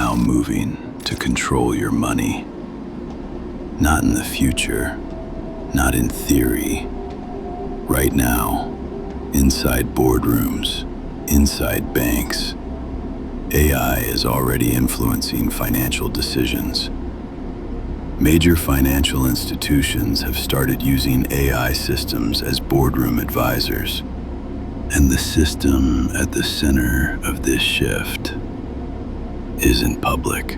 now moving to control your money. Not in the future, not in theory. Right now, inside boardrooms, inside banks, AI is already influencing financial decisions. Major financial institutions have started using AI systems as boardroom advisors. And the system at the center of this shift isn't public.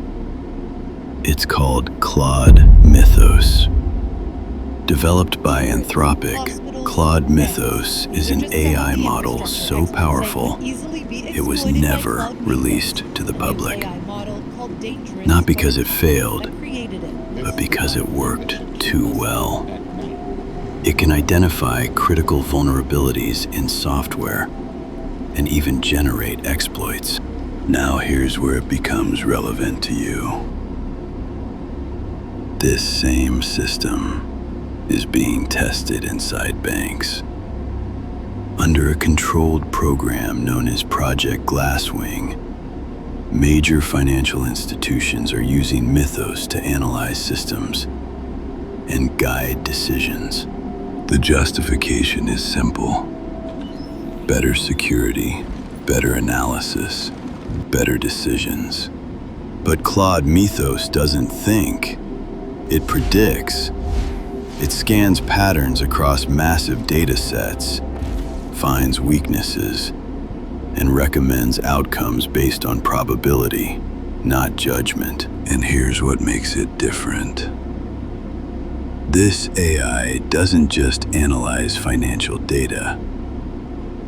It's called Claude Mythos. Developed by Anthropic, Claude Mythos is an AI model so powerful it was never released to the public. Not because it failed, but because it worked too well. It can identify critical vulnerabilities in software and even generate exploits. Now here's where it becomes relevant to you. This same system is being tested inside banks. Under a controlled program known as Project Glasswing, major financial institutions are using Mythos to analyze systems and guide decisions. The justification is simple. Better security, better analysis, better decisions. But Claude Mythos doesn't think, it predicts. It scans patterns across massive data sets, finds weaknesses, and recommends outcomes based on probability, not judgment. And here's what makes it different. This AI doesn't just analyze financial data.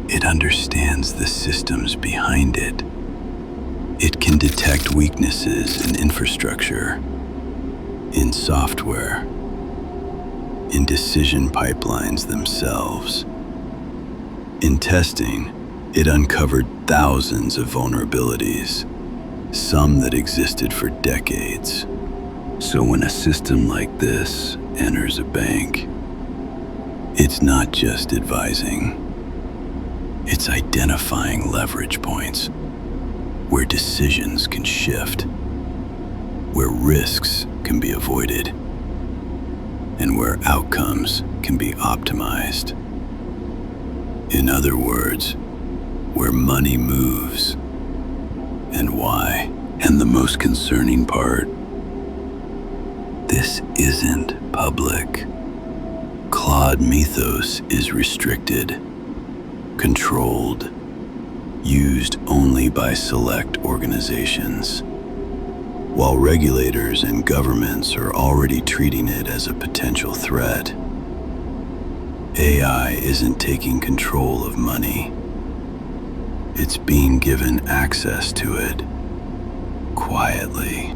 It understands the systems behind it. It can detect weaknesses in infrastructure, in software, in decision pipelines themselves. In testing, it uncovered thousands of vulnerabilities, some that existed for decades. So when a system like this enters a bank, it's not just advising, it's identifying leverage points where decisions can shift, where risks can be avoided, and where outcomes can be optimized. In other words, where money moves and why. And the most concerning part, this isn't public. Claude Mythos is restricted, controlled, used only by select organizations, while regulators and governments are already treating it as a potential threat. AI isn't taking control of money. It's being given access to it quietly.